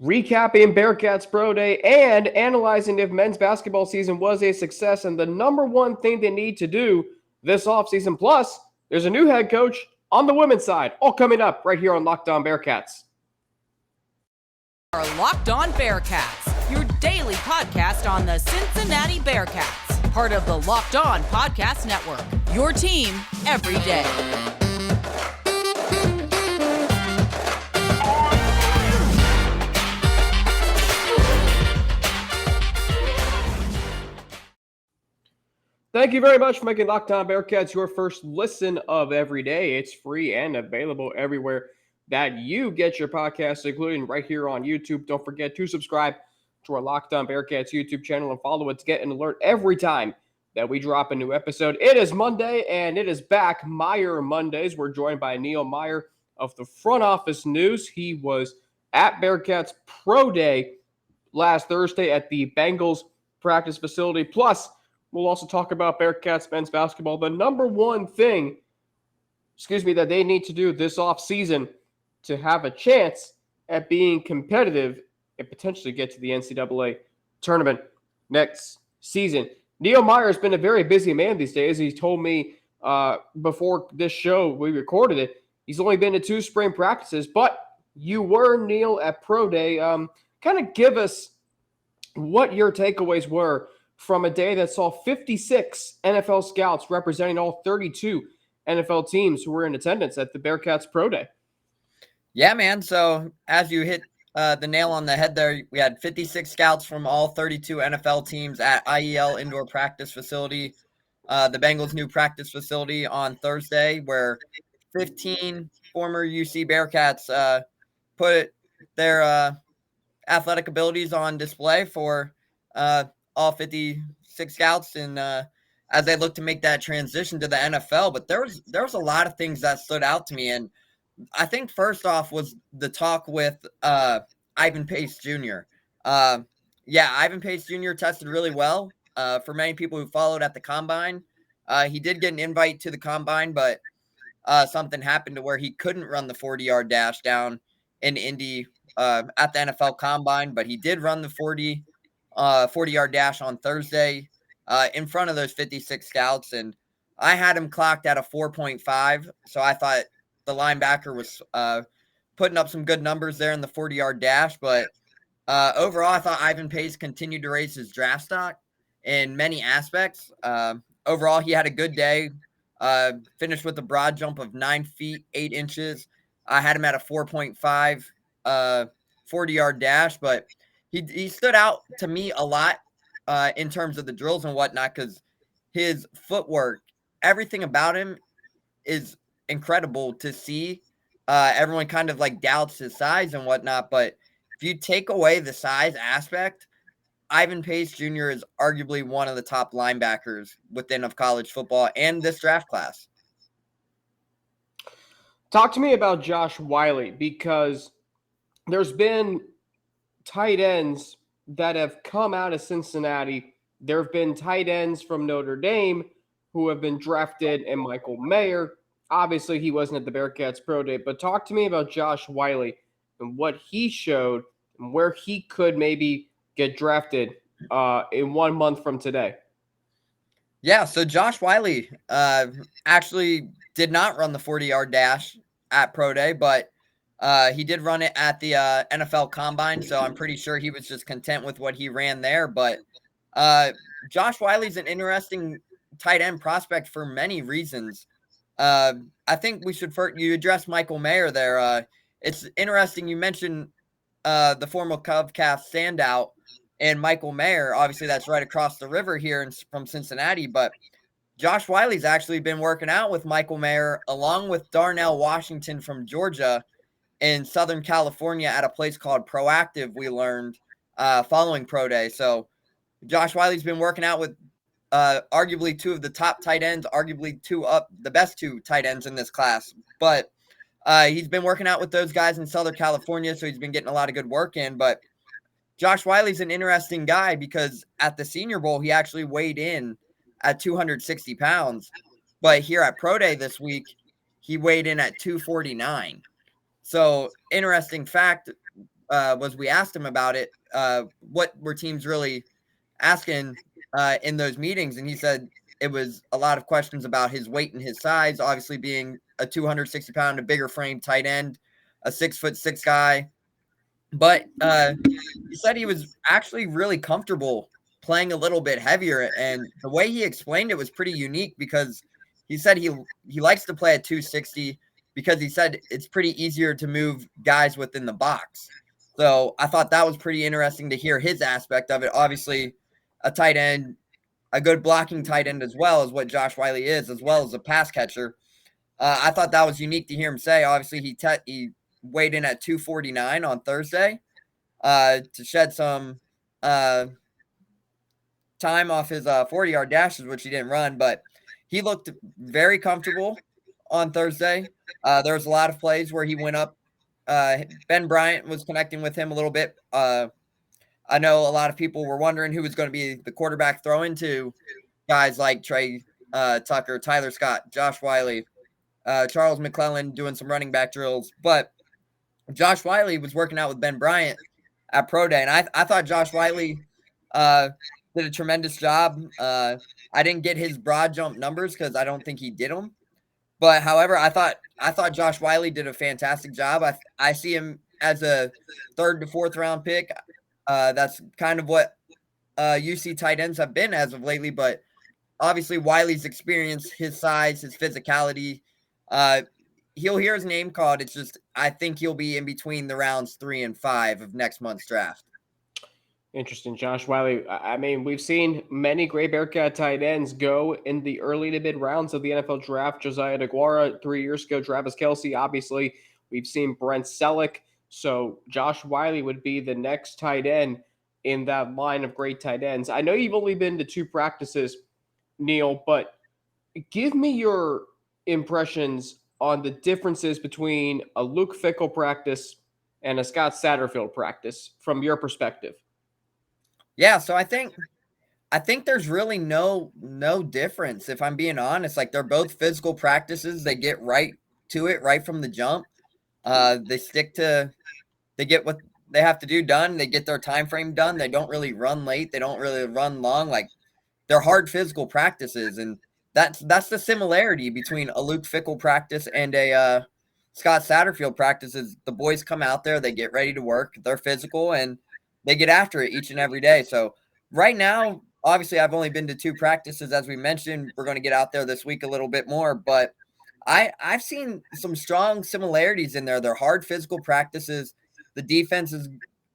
recapping Bearcats Pro Day and analyzing if men's basketball season was a success and the number one thing they need to do this offseason. Plus, there's a new head coach on the women's side. All coming up right here on Locked On Bearcats. Our Locked On Bearcats, your daily podcast on the Cincinnati Bearcats, part of the Locked On Podcast Network, your team every day. Thank you very much for making Locked On Bearcats your first listen of every day. It's free and available everywhere that you get your podcasts, including right here on YouTube. Don't forget to subscribe to our Locked On Bearcats YouTube channel and follow it to get an alert every time that we drop a new episode. It is Monday, and it is back Meyer Mondays. We're joined by Neil Meyer of the Front Office News. He was at Bearcats Pro Day last Thursday at the Bengals practice facility. Plus, we'll also talk about Bearcats men's basketball. The number one thing, that they need to do this offseason to have a chance at being competitive and potentially get to the NCAA tournament next season. Neil Meyer has been a very busy man these days. He told me before this show, we recorded it, he's only been to 2 spring practices, but you were, Neil, at Pro Day. Kind of give us what your takeaways were from a day that saw 56 NFL scouts representing all 32 NFL teams who were in attendance at the Bearcats Pro Day. Yeah, man. So as you hit the nail on the head there, we had 56 scouts from all 32 NFL teams at IEL Indoor Practice Facility, the Bengals' new practice facility on Thursday, where 15 former UC Bearcats put their athletic abilities on display for all 56 scouts and as they look to make that transition to the NFL. But there was a lot of things that stood out to me. And I think first off was the talk with Ivan Pace Jr. Ivan Pace Jr. tested really well. For many people who followed at the Combine, he did get an invite to the Combine, but something happened to where he couldn't run the 40-yard dash down in Indy at the NFL Combine, but he did run the 40-yard dash on Thursday in front of those 56 scouts, and I had him clocked at a 4.5, so I thought the linebacker was putting up some good numbers there in the 40-yard dash, but overall, I thought Ivan Pace continued to raise his draft stock in many aspects. Overall, he had a good day, finished with a broad jump of 9 feet, 8 inches. I had him at a 4.5 40-yard dash, but he stood out to me a lot in terms of the drills and whatnot because his footwork, everything about him is incredible to see. Everyone kind of like doubts his size and whatnot, but if you take away the size aspect, Ivan Pace Jr. is arguably one of the top linebackers within of college football and this draft class. Talk to me about Josh Wiley, because there's been tight ends that have come out of Cincinnati. There have been tight ends from Notre Dame who have been drafted, and Michael Meyer. Obviously, he wasn't at the Bearcats Pro Day, but talk to me about Josh Wiley and what he showed and where he could maybe get drafted in 1 month from today. Yeah, so Josh Wiley actually did not run the 40-yard dash at Pro Day, but he did run it at the NFL Combine, so I'm pretty sure he was just content with what he ran there. But Josh Wiley's an interesting tight end prospect for many reasons. I think we should first, you address Michael Meyer there. It's interesting you mentioned the former Cubcast standout and Michael Meyer. Obviously, that's right across the river here from Cincinnati, but Josh Wiley's actually been working out with Michael Meyer along with Darnell Washington from Georgia in Southern California at a place called Proactive, we learned following Pro Day. So Josh Wiley's been working out with arguably 2 of the top tight ends, arguably the best 2 tight ends in this class. But he's been working out with those guys in Southern California, so he's been getting a lot of good work in. But Josh Wiley's an interesting guy because at the Senior Bowl, he actually weighed in at 260 pounds. But here at Pro Day this week, he weighed in at 249. So interesting fact, was we asked him about it. What were teams really asking in those meetings? And he said it was a lot of questions about his weight and his size, obviously being a 260-pound, a bigger frame tight end, a 6'6" guy. But he said he was actually really comfortable playing a little bit heavier. And the way he explained it was pretty unique, because he said he likes to play at 260 because he said it's pretty easier to move guys within the box. So I thought that was pretty interesting to hear his aspect of it. Obviously, a tight end, a good blocking tight end as well as what Josh Whyle is, as well as a pass catcher. I thought that was unique to hear him say. Obviously, he weighed in at 249 on Thursday to shed some time off his 40-yard dashes, which he didn't run, but he looked very comfortable on Thursday. There was a lot of plays where he went up. Ben Bryant was connecting with him a little bit. I know a lot of people were wondering who was going to be the quarterback throwing to guys like Trey Tucker, Tyler Scott, Josh Whyle, Charles McClellan doing some running back drills. But Josh Whyle was working out with Ben Bryant at Pro Day, and I thought Josh Whyle did a tremendous job. I didn't get his broad jump numbers because I don't think he did them. But however, I thought Josh Whyle did a fantastic job. I see him as a 3rd to 4th round pick. That's kind of what UC tight ends have been as of lately. But obviously, Wiley's experience, his size, his physicality, he'll hear his name called. It's just I think he'll be in between the rounds 3 and 5 of next month's draft. Interesting. Josh Whyle. I mean, we've seen many great Bearcat tight ends go in the early to mid rounds of the NFL draft. Josiah DeGuara 3 years ago, Travis Kelce, obviously. We've seen Brent Selleck. So Josh Whyle would be the next tight end in that line of great tight ends. I know you've only been to 2 practices, Neil, but give me your impressions on the differences between a Luke Fickell practice and a Scott Satterfield practice from your perspective. Yeah, so I think there's really no difference, if I'm being honest. Like, they're both physical practices. They get right to it right from the jump. They get what they have to do done. They get their time frame done. They don't really run late. They don't really run long. Like, they're hard physical practices, and that's the similarity between a Luke Fickell practice and a Scott Satterfield practice. Is the boys come out there, they get ready to work, they're physical, and they get after it each and every day. So right now, obviously, I've only been to 2 practices, as we mentioned. We're going to get out there this week a little bit more, but I've seen some strong similarities in there. They're hard physical practices. The defense is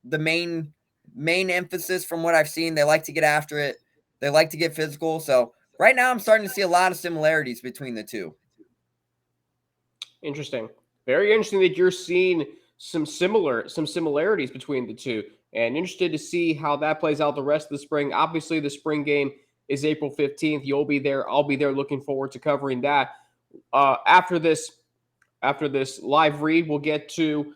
the main emphasis from what I've seen. They like to get after it. They like to get physical. So right now I'm starting to see a lot of similarities between the 2. Interesting. Very interesting that you're seeing some similarities between the 2. And interested to see how that plays out the rest of the spring. Obviously, the spring game is April 15th. You'll be there. I'll be there. Looking forward to covering that. After this live read, we'll get to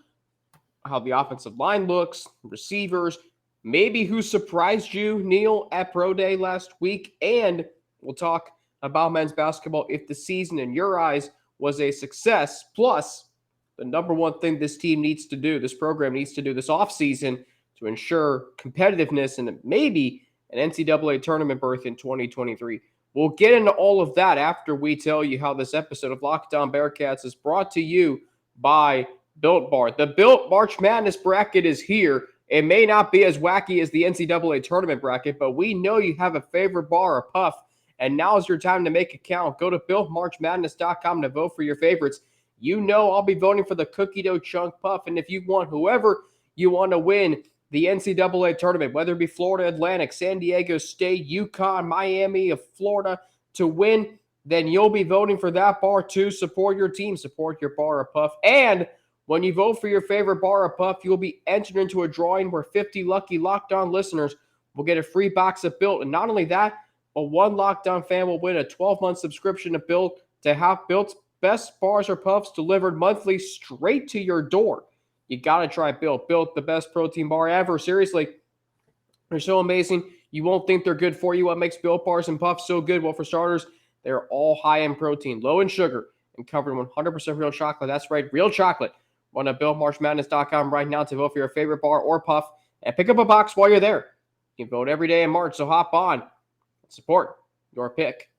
how the offensive line looks, receivers, maybe who surprised you, Neil, at Pro Day last week, and we'll talk about men's basketball if the season in your eyes was a success, plus the number one thing this team needs to do, this program needs to do this offseason to ensure competitiveness and maybe an NCAA tournament berth in 2023. We'll get into all of that after we tell you how this episode of Locked On Bearcats is brought to you by Built Bar. The Built March Madness bracket is here. It may not be as wacky as the NCAA tournament bracket, but we know you have a favorite bar or puff, and now's your time to make it count. Go to BuiltMarchMadness.com to vote for your favorites. You know I'll be voting for the cookie dough chunk puff, and if you want whoever you want to win the NCAA tournament, whether it be Florida Atlantic, San Diego State, UConn, Miami of Florida to win, then you'll be voting for that bar too. Support your team, support your bar or puff. And when you vote for your favorite bar or puff, you'll be entered into a drawing where 50 lucky Locked On listeners will get a free box of Built. And not only that, but one Locked On fan will win a 12-month subscription to Built to have Built's best bars or puffs delivered monthly straight to your door. You got to try Built. Built, the best protein bar ever. Seriously, they're so amazing. You won't think they're good for you. What makes Built bars and puffs so good? Well, for starters, they're all high in protein, low in sugar, and covered in 100% real chocolate. That's right, real chocolate. Go to BillMarshMadness.com right now to vote for your favorite bar or puff and pick up a box while you're there. You can vote every day in March, so hop on and support your pick.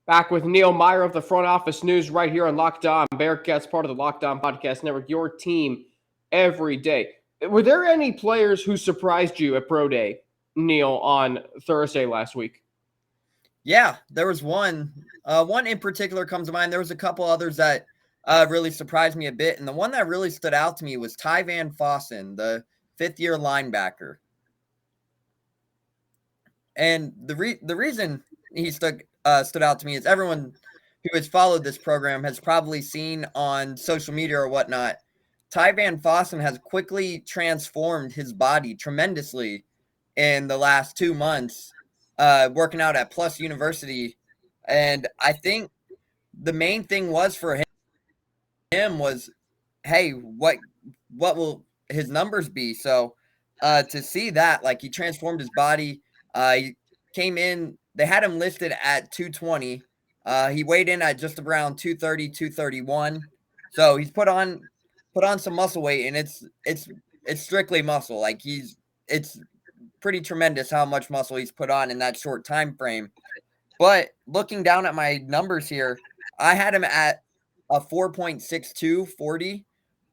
Back with Neil Meyer of the Front Office News right here on Locked On Bearcats, part of the Locked On Podcast Network, your team every day. Were there any players who surprised you at Pro Day, Neil, on Thursday last week? Yeah, there was one. One in particular comes to mind. There was a couple others that really surprised me a bit. And the one that really stood out to me was Ty Van Fossen, the fifth-year linebacker. And the reason he stood out to me is everyone who has followed this program has probably seen on social media or whatnot, Ty Van Fossen has quickly transformed his body tremendously in the last 2 months, working out at Plus University. And I think the main thing was for him was, hey, what will his numbers be? So to see that, like, he transformed his body. He came in, they had him listed at 220. He weighed in at just around 230, 231. So he's put on some muscle weight, and it's strictly muscle. Like, it's pretty tremendous how much muscle he's put on in that short time frame. But looking down at my numbers here, I had him at a 4.62 40.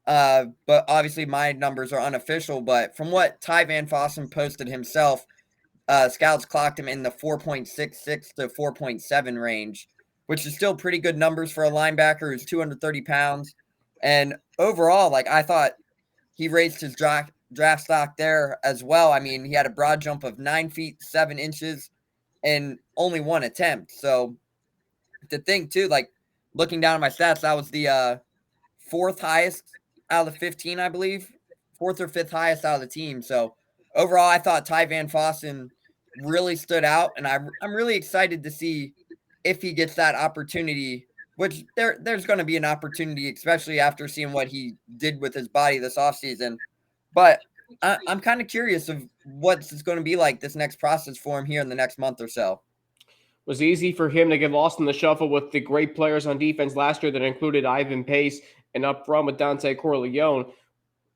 But obviously my numbers are unofficial. But from what Ty Van Fossen posted himself, scouts clocked him in the 4.66 to 4.7 range, which is still pretty good numbers for a linebacker who's 230 pounds. And overall, like, I thought he raised his draft stock there as well. I mean, he had a broad jump of 9 feet 7 inches in only one attempt. So to think too, like, looking down at my stats, that was the fourth highest out of the 15, I believe, fourth or fifth highest out of the team. So overall, I thought Ty Van Fossen really stood out, and I'm really excited to see if he gets that opportunity, which there's going to be an opportunity, especially after seeing what he did with his body this offseason. But I'm kind of curious of what it's going to be like this next process for him here in the next month or so. It was easy for him to get lost in the shuffle with the great players on defense last year that included Ivan Pace and up front with Dante Corleone.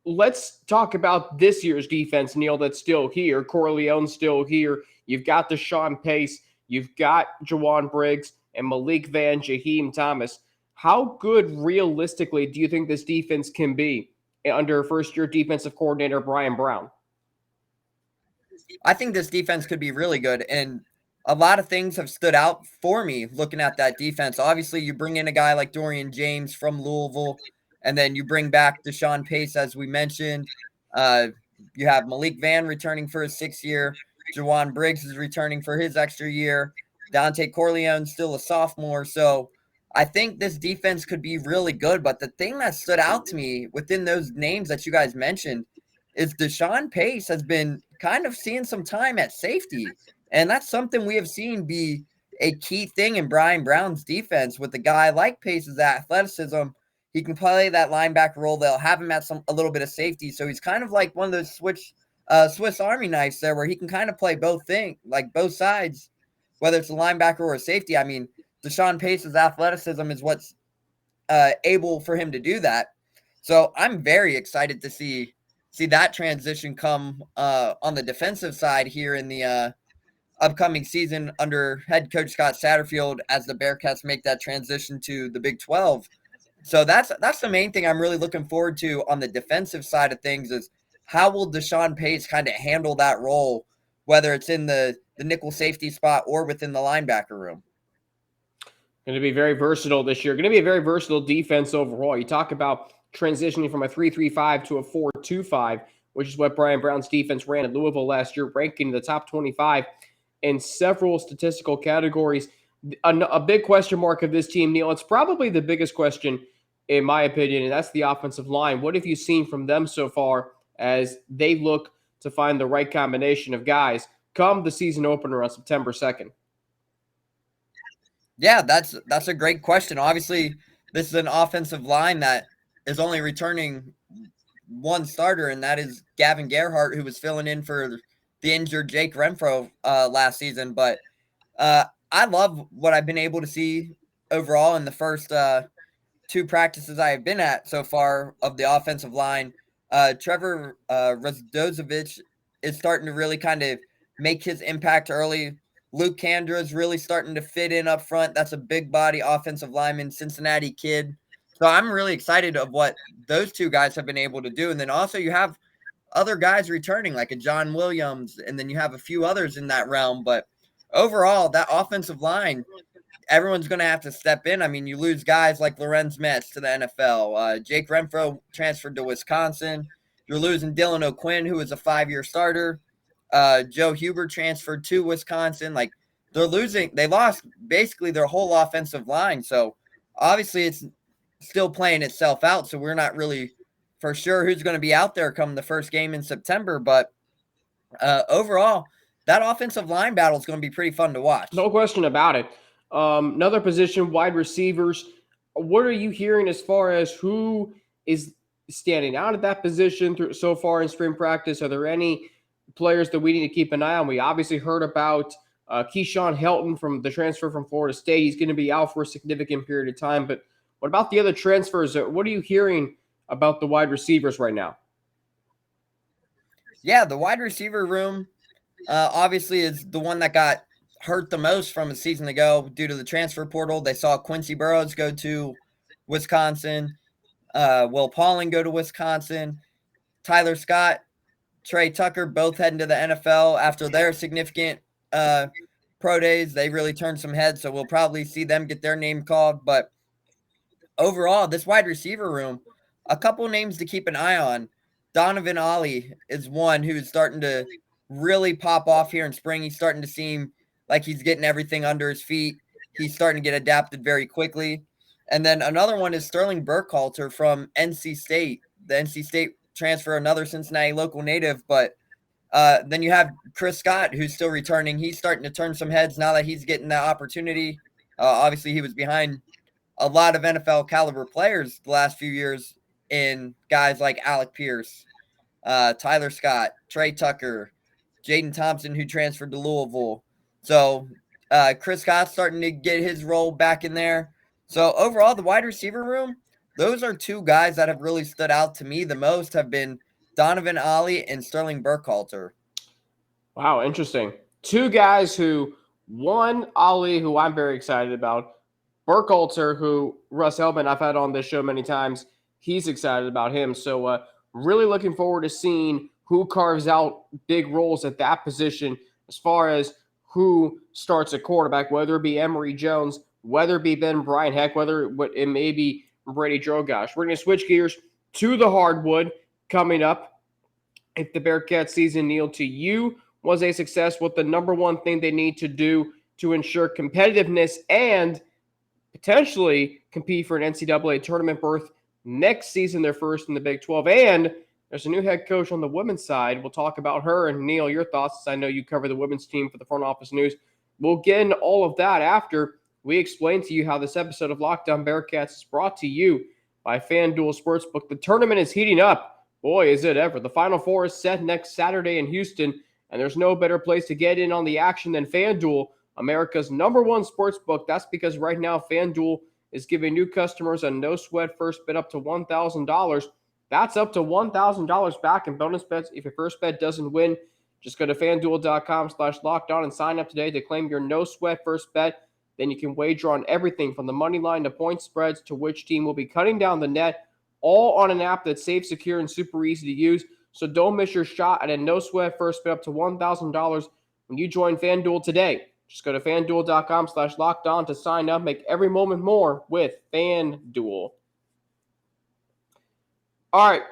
Let's talk about this year's defense, Neil, that's still here. Corleone's still here. You've got Deshaun Pace. You've got Jawan Briggs and Malik Van, Jaheim Thomas. How good realistically do you think this defense can be under first-year defensive coordinator Brian Brown? I think this defense could be really good, and a lot of things have stood out for me looking at that defense. Obviously, you bring in a guy like Dorian James from Louisville, and then you bring back Deshaun Pace, as we mentioned. You have Malik Van returning for his 6th year. Jawan Briggs is returning for his extra year. Dante Corleone's still a sophomore. So I think this defense could be really good. But the thing that stood out to me within those names that you guys mentioned is Deshaun Pace has been kind of seeing some time at safety. And that's something we have seen be a key thing in Brian Brown's defense. With a guy like Pace's athleticism, he can play that linebacker role. They'll have him at a little bit of safety. So he's kind of like one of those Swiss Army knives there, where he can kind of play both both sides, whether it's a linebacker or a safety. I mean, Deshaun Pace's athleticism is what's able for him to do that. So I'm very excited to see that transition come on the defensive side here in the upcoming season under head coach Scott Satterfield, as the Bearcats make that transition to the Big 12. So that's the main thing I'm really looking forward to on the defensive side of things, is how will Deshaun Pace kind of handle that role, whether it's in the nickel safety spot or within the linebacker room. Going to be very versatile this year. Going to be a very versatile defense overall. You talk about transitioning from a 3-3-5 to a 4-2-5, which is what Brian Brown's defense ran at Louisville last year, ranking in the top 25 in several statistical categories. A big question mark of this team, Neil, it's probably the biggest question in my opinion, and that's the offensive line. What have you seen from them so far as they look to find the right combination of guys come the season opener on September 2nd? Yeah, that's a great question. Obviously, this is an offensive line that is only returning one starter, and that is Gavin Gerhardt, who was filling in for the injured Jake Renfro last season. But I love what I've been able to see overall in the first 2 practices I have been at so far of the offensive line, Trevor Razdozovic is starting to really kind of make his impact early. Luke Kandra is really starting to fit in up front. That's a big body offensive lineman, Cincinnati kid. So I'm really excited of what those 2 guys have been able to do. And then also you have other guys returning like a John Williams, and then you have a few others in that realm. But overall, that offensive line, everyone's going to have to step in. I mean, you lose guys like Lorenz Metz to the NFL. Jake Renfro transferred to Wisconsin. You're losing Dylan O'Quinn, who was a 5-year starter. Joe Huber transferred to Wisconsin. Like, they lost basically their whole offensive line. So obviously it's still playing itself out. So we're not really for sure who's going to be out there come the first game in September. But overall, that offensive line battle is going to be pretty fun to watch. No question about it. Another position, wide receivers. What are you hearing as far as who is standing out at that position so far in spring practice? Are there any players that we need to keep an eye on? We obviously heard about Keyshawn Helton from the transfer from Florida State. He's going to be out for a significant period of time. But what about the other transfers? What are you hearing about the wide receivers right now? Yeah, the wide receiver room obviously is the one that got hurt the most from a season ago due to the transfer portal. They saw Quincy Burrows go to Wisconsin, Will Pauling go to Wisconsin, Tyler Scott, Trey Tucker both heading to the NFL after their significant pro days. They really turned some heads, so we'll probably see them get their name called. But overall, this wide receiver room, a couple names to keep an eye on. Donovan Ollie is one who's starting to really pop off here in spring. He's starting to seem like he's getting everything under his feet. He's starting to get adapted very quickly. And then another one is Sterling Burkhalter from NC State. The NC State transfer, another Cincinnati local native. But then you have Chris Scott, who's still returning. He's starting to turn some heads now that he's getting that opportunity. Obviously, he was behind a lot of NFL caliber players the last few years in guys like Alec Pierce, Tyler Scott, Trey Tucker, Jaden Thompson, who transferred to Louisville. So Chris Scott's starting to get his role back in there. So overall, the wide receiver room, those are 2 guys that have really stood out to me the most have been Donovan Ollie and Sterling Burkhalter. Wow, interesting. 2 guys who, one, Ollie, who I'm very excited about, Burkhalter, who Russ Hellman, I've had on this show many times, he's excited about him. So really looking forward to seeing who carves out big roles at that position as far as who starts a quarterback, whether it be Emory Jones, whether it be Ben Bryant, heck, whether it may be Brady Drogosh. We're going to switch gears to the hardwood coming up. If the Bearcats season, Neil, to you was a success, what the number one thing they need to do to ensure competitiveness and potentially compete for an NCAA tournament berth next season, their first in the Big 12. And there's a new head coach on the women's side. We'll talk about her. And Neil, your thoughts. I know you cover the women's team for the Front Office News. We'll get into all of that after we explain to you how this episode of Locked On Bearcats is brought to you by FanDuel Sportsbook. The tournament is heating up. Boy, is it ever. The Final Four is set next Saturday in Houston, and there's no better place to get in on the action than FanDuel, America's #1 sportsbook. That's because right now FanDuel is giving new customers a no-sweat first bet up to $1,000. That's up to $1,000 back in bonus bets if your first bet doesn't win. Just go to FanDuel.com/lockedon and sign up today to claim your no-sweat first bet. Then you can wager on everything from the money line to point spreads to which team will be cutting down the net, all on an app that's safe, secure, and super easy to use. So don't miss your shot at a no-sweat first bet up to $1,000 when you join FanDuel today. Just go to FanDuel.com/lockedon to sign up. Make every moment more with FanDuel. All right,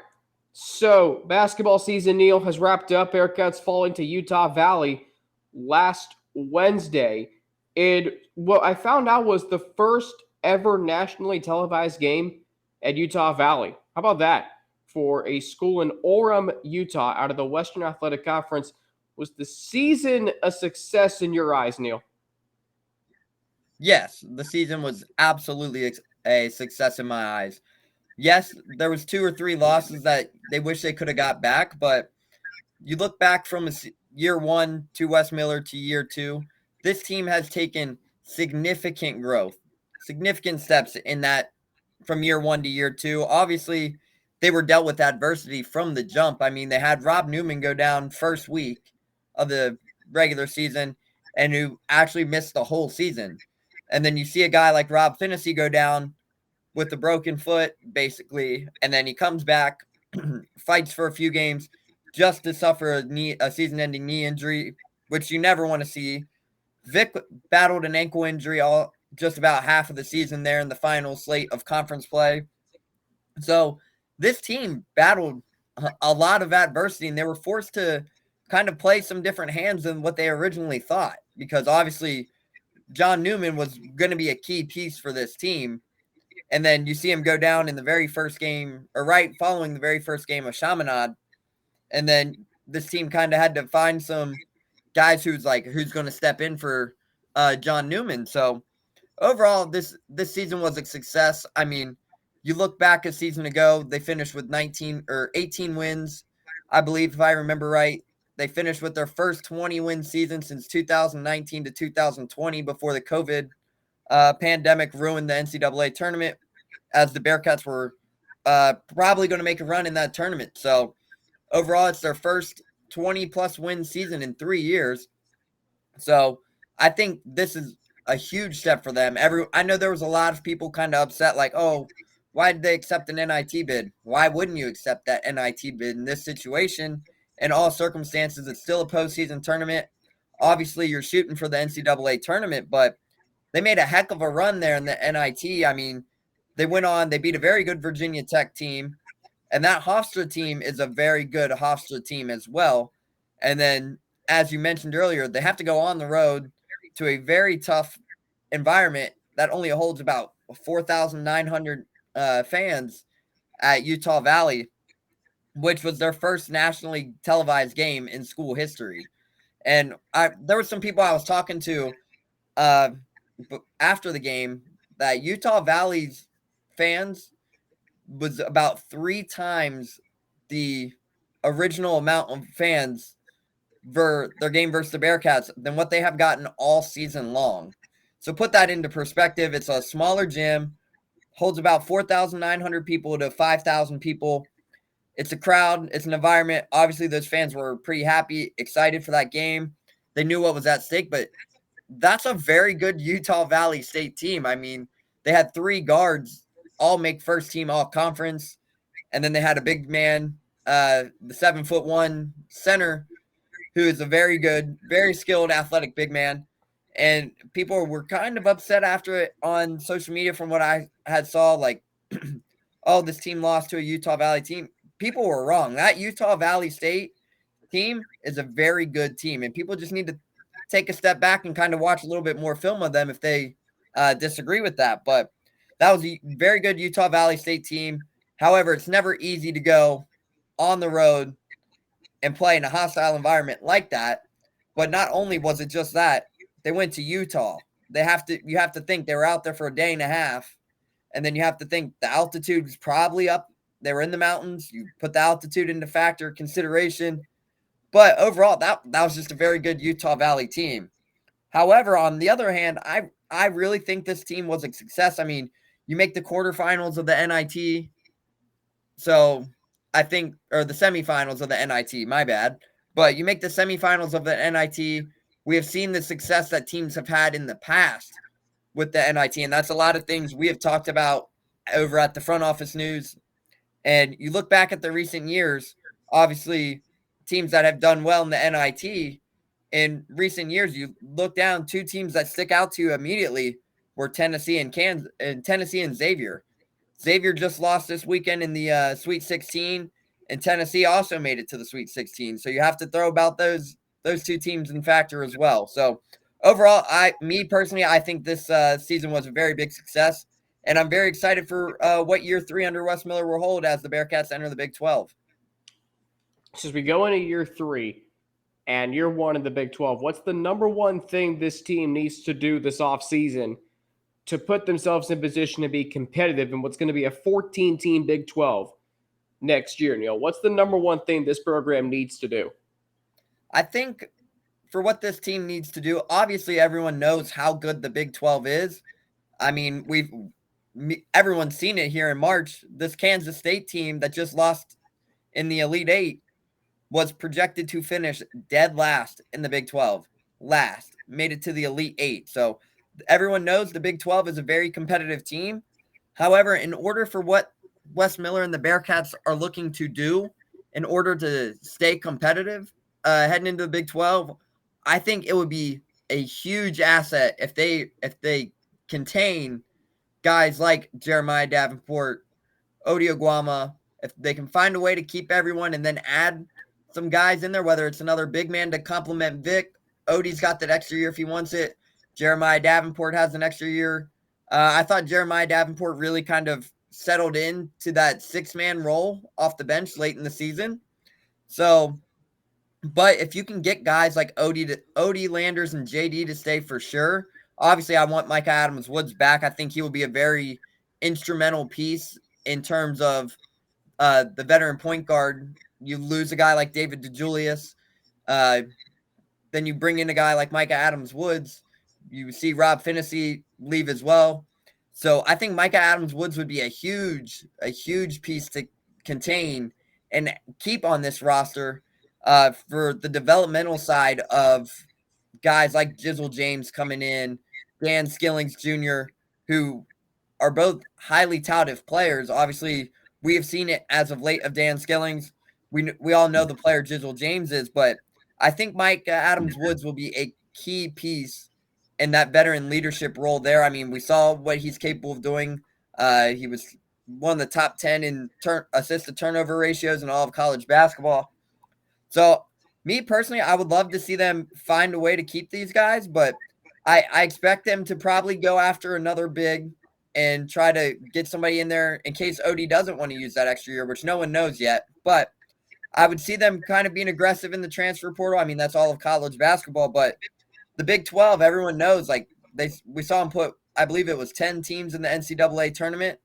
so basketball season, Neil, has wrapped up. Bearcats falling to Utah Valley last Wednesday. What I found out was the first ever nationally televised game at Utah Valley. How about that? For a school in Orem, Utah, out of the Western Athletic Conference. Was the season a success in your eyes, Neil? Yes, the season was absolutely a success in my eyes. Yes, there was 2 or 3 losses that they wish they could have got back, but you look back from year 1 to Wes Miller to year 2, this team has taken significant growth, significant steps in that from year one to year two. Obviously, they were dealt with adversity from the jump. I mean, they had Rob Newman go down first week of the regular season and who actually missed the whole season. And then you see a guy like Rob Finney go down with a broken foot, basically, and then he comes back, fights for a few games just to suffer a season-ending knee injury, which you never want to see. Vic battled an ankle injury just about half of the season there in the final slate of conference play. So this team battled a lot of adversity, and they were forced to kind of play some different hands than what they originally thought, because obviously John Newman was going to be a key piece for this team. And then you see him go down in the very first game, or right following the very first game of Chaminade. And then this team kind of had to find some guys who's going to step in for John Newman. So overall, this season was a success. I mean, you look back a season ago, they finished with 18 wins, I believe, if I remember right. They finished with their first 20-win season since 2019 to 2020 before the COVID pandemic ruined the NCAA tournament, as the Bearcats were probably going to make a run in that tournament. So overall, it's their first 20-plus win season in 3 years. So I think this is a huge step for them. I know there was a lot of people kind of upset, like, oh, why did they accept an NIT bid? Why wouldn't you accept that NIT bid in this situation? In all circumstances, it's still a postseason tournament. Obviously, you're shooting for the NCAA tournament, but they made a heck of a run there in the NIT. I mean, they went on, they beat a very good Virginia Tech team, and that Hofstra team is a very good Hofstra team as well. And then, as you mentioned earlier, they have to go on the road to a very tough environment that only holds about 4,900 fans at Utah Valley, which was their first nationally televised game in school history. And there were some people I was talking to after the game that Utah Valley's fans was about 3 times the original amount of fans for their game versus the Bearcats than what they have gotten all season long. So put that into perspective. It's a smaller gym, holds about 4,900 people to 5,000 people. It's a crowd. It's an environment. Obviously, those fans were pretty happy, excited for that game. They knew what was at stake, but that's a very good Utah Valley State team. I mean, they had 3 guards all make first team all conference. And then they had a big man, the 7'1" center, who is a very good, very skilled, athletic big man. And people were kind of upset after it on social media from what I had saw, like, oh, this team lost to a Utah Valley team. People were wrong. That Utah Valley State team is a very good team, and people just need to take a step back and kind of watch a little bit more film of them if they disagree with that. But that was a very good Utah Valley State team. However, it's never easy to go on the road and play in a hostile environment like that. But not only was it just that, they went to Utah. You have to think they were out there for a day and a half, and then you have to think the altitude was probably up. They were in the mountains. You put the altitude into factor consideration. But overall, that was just a very good Utah Valley team. However, on the other hand, I really think this team was a success. I mean, you make the quarterfinals of the NIT. So I think, or the semifinals of the NIT, my bad. But you make the semifinals of the NIT. We have seen the success that teams have had in the past with the NIT. And that's a lot of things we have talked about over at the Front Office News. And you look back at the recent years, obviously teams that have done well in the NIT in recent years, you look down, 2 teams that stick out to you immediately were Tennessee and Xavier. Xavier just lost this weekend in the Sweet 16, and Tennessee also made it to the Sweet 16. So you have to throw about those 2 teams in factor as well. So overall, me personally, I think this season was a very big success. And I'm very excited for what year 3 under Wes Miller will hold as the Bearcats enter the Big 12. So as we go into year 3 and year 1 in the Big 12, what's the number one thing this team needs to do this offseason to put themselves in position to be competitive in what's going to be a 14-team Big 12 next year? Neil, what's the number one thing this program needs to do? I think for what this team needs to do, obviously everyone knows how good the Big 12 is. I mean, everyone's seen it here in March. This Kansas State team that just lost in the Elite Eight was projected to finish dead last in the Big 12. Last, made it to the Elite Eight. So everyone knows the Big 12 is a very competitive team. However, in order for what Wes Miller and the Bearcats are looking to do in order to stay competitive heading into the Big 12, I think it would be a huge asset if they contain guys like Jeremiah Davenport, Odi Oguama, if they can find a way to keep everyone and then add some guys in there, whether it's another big man to complement Vic. Odie's got that extra year if he wants it. Jeremiah Davenport has an extra year. I thought Jeremiah Davenport really kind of settled into that six-man role off the bench late in the season. So, but if you can get guys like Odie Landers and JD to stay for sure, obviously I want Micah Adams-Woods back. I think he will be a very instrumental piece in terms of the veteran point guard. You lose a guy like David DeJulius. Then you bring in a guy like Micah Adams-Woods. You see Rob Finney leave as well. So I think Micah Adams-Woods would be a huge piece to contain and keep on this roster for the developmental side of guys like Jizzle James coming in, Dan Skillings Jr., who are both highly touted players. Obviously, we have seen it as of late of Dan Skillings. We all know the player Jizzle James is, but I think Mike Adams-Woods will be a key piece in that veteran leadership role there. I mean, we saw what he's capable of doing. He was one of the top 10 in assist to turnover ratios in all of college basketball. So, me personally, I would love to see them find a way to keep these guys, but I expect them to probably go after another big and try to get somebody in there in case Odie doesn't want to use that extra year, which no one knows yet. But I would see them kind of being aggressive in the transfer portal. I mean, that's all of college basketball, but the Big 12, everyone knows, like we saw them put, I believe it was 10 teams in the NCAA tournament.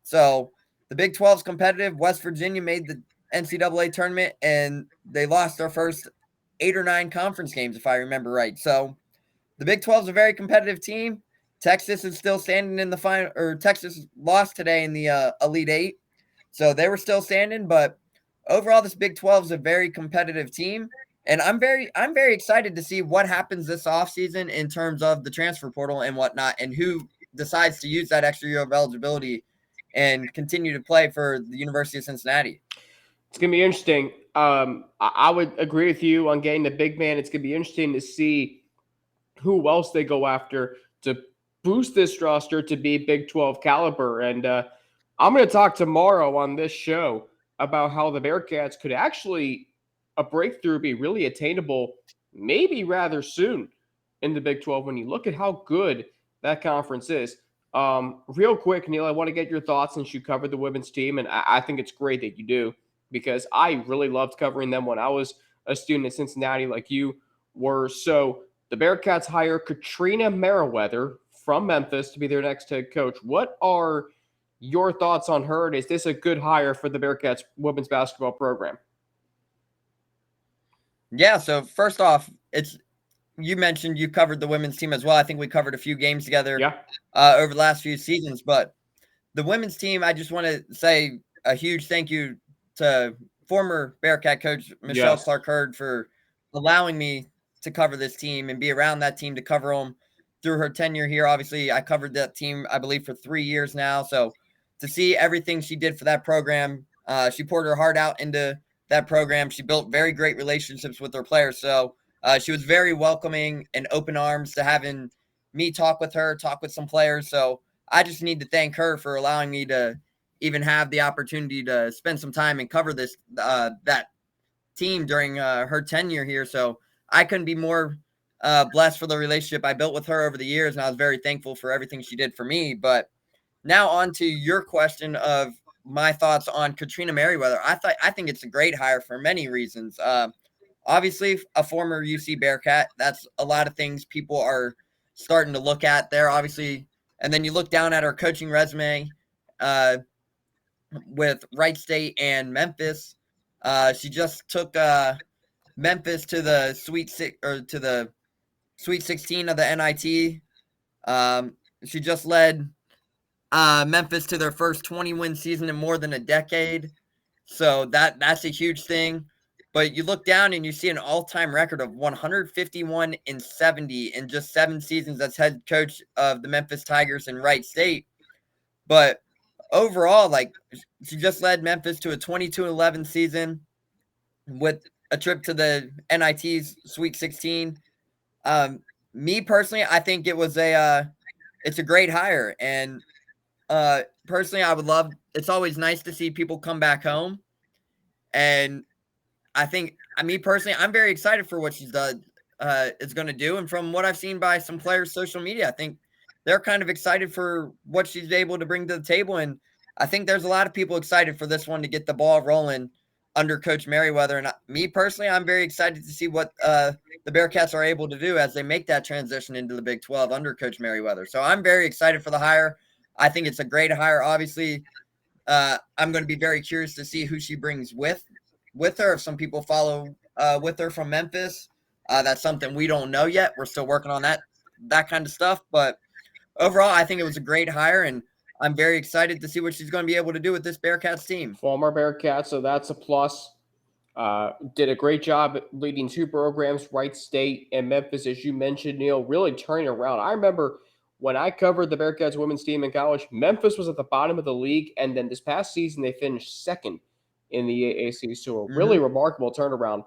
So the Big 12 is competitive. West Virginia made the NCAA tournament, and they lost their first 8 or 9 conference games, if I remember right. So the Big 12 is a very competitive team. Texas is still standing in the final, or Texas lost today in the Elite Eight. So they were still standing, but overall, this Big 12 is a very competitive team. And I'm very excited to see what happens this offseason in terms of the transfer portal and whatnot, and who decides to use that extra year of eligibility and continue to play for the University of Cincinnati. It's going to be interesting. I would agree with you on getting the big man. It's going to be interesting to see who else they go after to boost this roster to be Big 12 caliber. And I'm going to talk tomorrow on this show about how the Bearcats could actually a breakthrough be really attainable maybe rather soon in the Big 12 when you look at how good that conference is. Real quick, Neil, I want to get your thoughts since you covered the women's team, and I think it's great that you do because I really loved covering them when I was a student at Cincinnati like you were. So the Bearcats hire Katrina Merriweather from Memphis to be their next head coach. What are your thoughts on her? And is this a good hire for the Bearcats women's basketball program? Yeah, so first off, you mentioned you covered the women's team as well. I think we covered a few games together over the last few seasons. But the women's team, I just want to say a huge thank you to former Bearcat coach Michelle Clark-Hurd for allowing me to cover this team and be around that team to cover them through her tenure here. Obviously, I covered that team, I believe, for 3 years now. So to see everything she did for that program, she poured her heart out into that program. She built very great relationships with her players. So she was very welcoming and open arms to having me talk with her, talk with some players. So I just need to thank her for allowing me to even have the opportunity to spend some time and cover this that team during her tenure here. So I couldn't be more blessed for the relationship I built with her over the years, and I was very thankful for everything she did for me. But now on to your question of my thoughts on Katrina Merriweather. I think it's a great hire for many reasons. Obviously, a former UC Bearcat. That's a lot of things people are starting to look at there, obviously. And then you look down at her coaching resume with Wright State and Memphis. She just took Memphis to the Sweet 16 of the NIT. She just led Memphis to their first 20-win season in more than a decade. So that's a huge thing. But you look down and you see an all-time record of 151-70 in just 7 seasons as head coach of the Memphis Tigers in Wright State. But overall, like, she just led Memphis to a 22-11 season with a trip to the NIT's Sweet 16. Me personally, I think it's a great hire. And personally, it's always nice to see people come back home. And me personally, I'm very excited for what she's done, is going to do. And from what I've seen by some players' social media, I think they're kind of excited for what she's able to bring to the table. And I think there's a lot of people excited for this one to get the ball rolling under Coach Merriweather. And me personally, I'm very excited to see what the Bearcats are able to do as they make that transition into the Big 12 under Coach Merriweather. So I'm very excited for the hire. I think it's a great hire. Obviously, I'm going to be very curious to see who she brings with her. If some people follow with her from Memphis, that's something we don't know yet. We're still working on that kind of stuff. But overall, I think it was a great hire, and I'm very excited to see what she's going to be able to do with this Bearcats team. Former Bearcats, so that's a plus. Did a great job leading 2 programs, Wright State and Memphis, as you mentioned, Neil, really turning around. I remember when I covered the Bearcats women's team in college, Memphis was at the bottom of the league, and then this past season they finished second in the AAC. So a really remarkable turnaround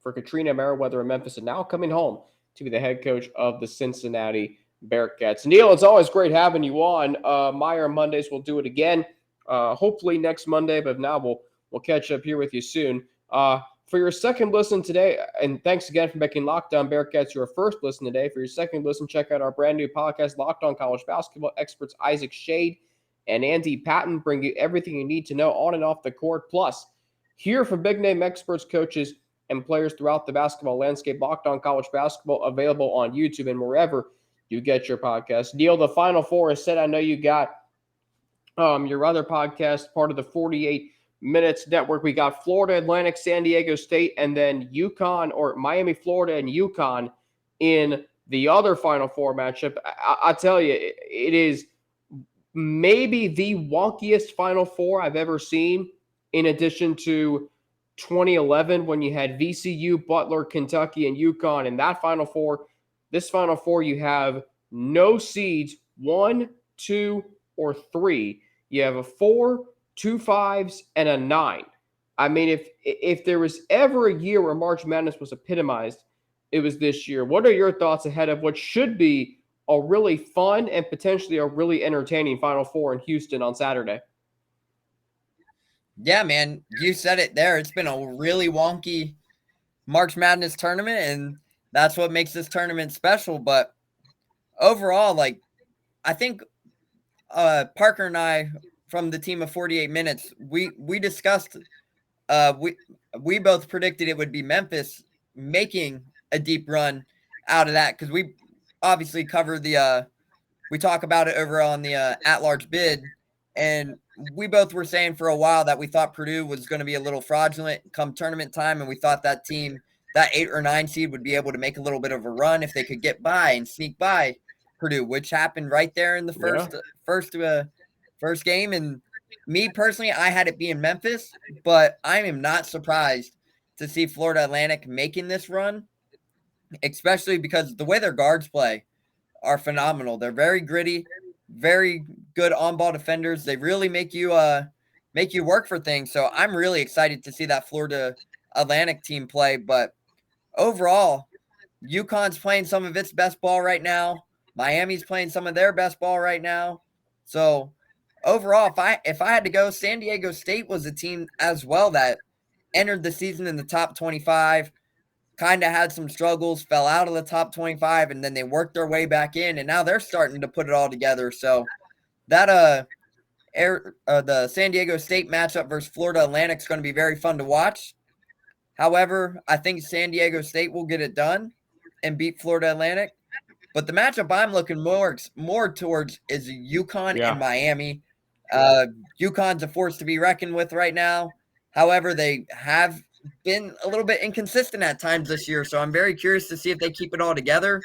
for Katrina Merriweather in Memphis, and now coming home to be the head coach of the Cincinnati Bearcats. Neil, it's always great having you on. Meyer Mondays, we'll do it again, hopefully next Monday, but now we'll catch up here with you soon. For your second listen today, and thanks again for making Locked On Bearcats your first listen today. For your second listen, check out our brand new podcast, Locked On College Basketball. Experts Isaac Shade and Andy Patton bring you everything you need to know on and off the court. Plus, hear from big-name experts, coaches, and players throughout the basketball landscape. Locked On College Basketball, available on YouTube and wherever you get your podcast. Neil, the Final Four is set. I know you got your other podcast, part of the 48 Minutes Network. We got Florida Atlantic, San Diego State, and then UConn, or Miami, Florida, and UConn in the other Final Four matchup. I tell you, it is maybe the wonkiest Final Four I've ever seen, in addition to 2011 when you had VCU, Butler, Kentucky, and UConn in that Final Four. This Final Four, you have no seeds, 1, 2, or 3. You have a 4, 2 5s, and a 9. I mean, if there was ever a year where March Madness was epitomized, it was this year. What are your thoughts ahead of what should be a really fun and potentially a really entertaining Final Four in Houston on Saturday? Yeah, man, you said it there. It's been a really wonky March Madness tournament, and that's what makes this tournament special. But overall, like, I think Parker and I from the team of 48 Minutes, we discussed, we both predicted it would be Memphis making a deep run out of that, because we obviously cover we talk about it over on the at-large bid, and we both were saying for a while that we thought Purdue was going to be a little fraudulent come tournament time, and we thought that team, that 8 or 9 seed, would be able to make a little bit of a run if they could get by and sneak by Purdue, which happened right there in the first game. And me personally, I had it being Memphis, but I am not surprised to see Florida Atlantic making this run, especially because the way their guards play are phenomenal. They're very gritty, very good on-ball defenders. They really make you work for things. So I'm really excited to see that Florida Atlantic team play. But overall, UConn's playing some of its best ball right now. Miami's playing some of their best ball right now. So overall, if I had to go, San Diego State was a team as well that entered the season in the top 25, kind of had some struggles, fell out of the top 25, and then they worked their way back in, and now they're starting to put it all together. So that the San Diego State matchup versus Florida Atlantic is going to be very fun to watch. However, I think San Diego State will get it done and beat Florida Atlantic. But the matchup I'm looking more towards is UConn and Miami. UConn's a force to be reckoned with right now. However, they have been a little bit inconsistent at times this year, so I'm very curious to see if they keep it all together.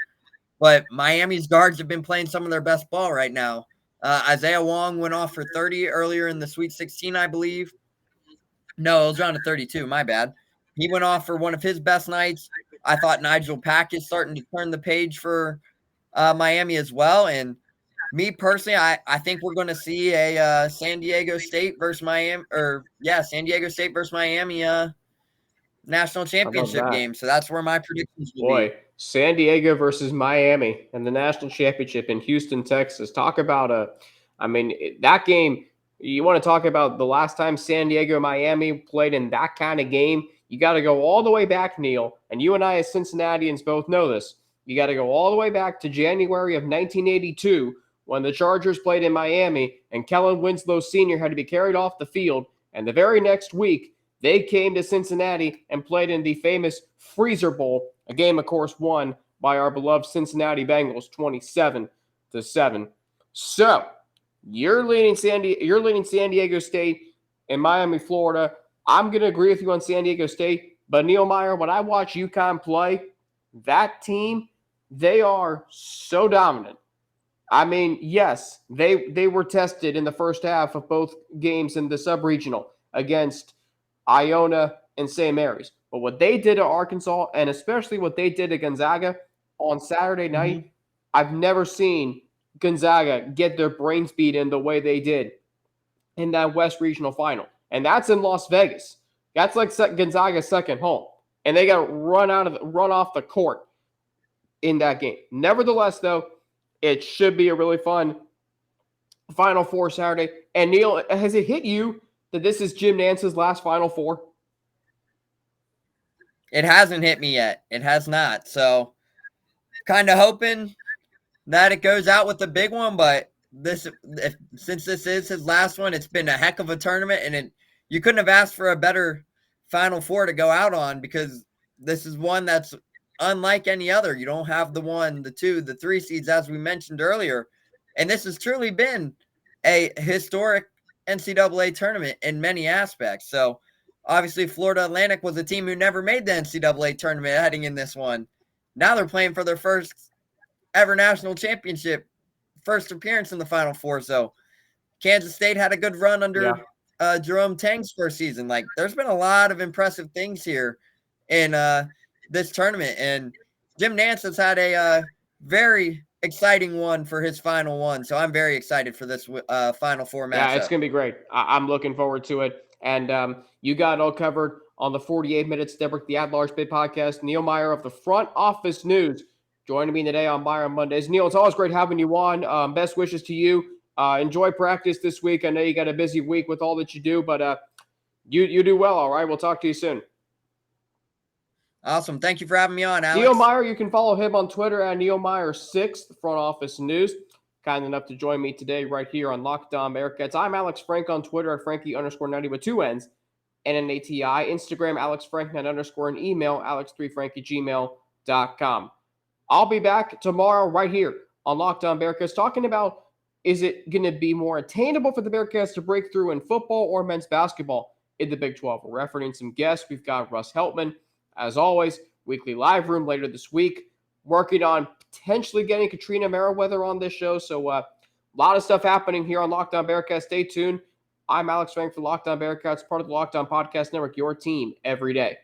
But Miami's guards have been playing some of their best ball right now. Isaiah Wong went off for 30 earlier in the Sweet 16, I believe. No, it was around to 32. My bad. He went off for one of his best nights. I thought Nigel Pack is starting to turn the page for Miami as well. And me personally, I think we're going to see a San Diego State versus Miami, San Diego State versus Miami national championship game. So that's where my predictions will be. Boy, San Diego versus Miami and the national championship in Houston, Texas. Talk about that game. You want to talk about the last time San Diego, Miami played in that kind of game? You got to go all the way back, Neil. And you and I as Cincinnatians both know this. You got to go all the way back to January of 1982 when the Chargers played in Miami and Kellen Winslow Sr. had to be carried off the field. And the very next week, they came to Cincinnati and played in the famous Freezer Bowl, a game, of course, won by our beloved Cincinnati Bengals, 27-7. So you're leading San Diego State and Miami, Florida. I'm going to agree with you on San Diego State, but Neil Meyer, when I watch UConn play, that team, they are so dominant. I mean, yes, they were tested in the first half of both games in the sub-regional against Iona and St. Mary's. But what they did at Arkansas, and especially what they did at Gonzaga on Saturday night, I've never seen Gonzaga get their brains beat in the way they did in that West Regional Final. And that's in Las Vegas. That's like Gonzaga's second home. And they got run off the court in that game. Nevertheless, though, it should be a really fun Final Four Saturday. And Neil, has it hit you that this is Jim Nance's last Final Four? It hasn't hit me yet. It has not. So kind of hoping that it goes out with a big one, but since this is his last one, it's been a heck of a tournament, and you couldn't have asked for a better Final Four to go out on, because this is one that's unlike any other. You don't have the 1, the 2, the 3 seeds, as we mentioned earlier, and this has truly been a historic NCAA tournament in many aspects. So obviously Florida Atlantic was a team who never made the NCAA tournament heading in this one. Now they're playing for their first ever national championship, first appearance in the Final Four. So Kansas State had a good run under Jerome Tang's first season. Like, there's been a lot of impressive things here in this tournament, and Jim Nance has had a very exciting one for his final one. So I'm very excited for this Final Four matchup. Yeah, it's going to be great. I'm looking forward to it. And you got it all covered on the 48 Minutes Debrick, the At-Large Bid podcast. Neil Meyer of the Front Office News joining me today on Meyer on Mondays. Neil, it's always great having you on. Best wishes to you. Enjoy practice this week. I know you got a busy week with all that you do, but you do well, all right? We'll talk to you soon. Awesome. Thank you for having me on, Alex. Neil Meyer, you can follow him on Twitter at NeilMeyer6, the Front Office News. Kind enough to join me today right here on Locked On Bearcats. I'm Alex Frank on Twitter at Frankie_90 with 2 N's and an ATI. Instagram, AlexFrankNet_, and email, alex3frankie@gmail.com. I'll be back tomorrow right here on Locked On Bearcats talking about, is it going to be more attainable for the Bearcats to break through in football or men's basketball in the Big 12? We're referencing some guests. We've got Russ Heltman, as always, weekly live room later this week, working on potentially getting Katrina Merriweather on this show. So a lot of stuff happening here on Locked On Bearcats. Stay tuned. I'm Alex Frank for Locked On Bearcats, part of the Locked On Podcast Network, your team every day.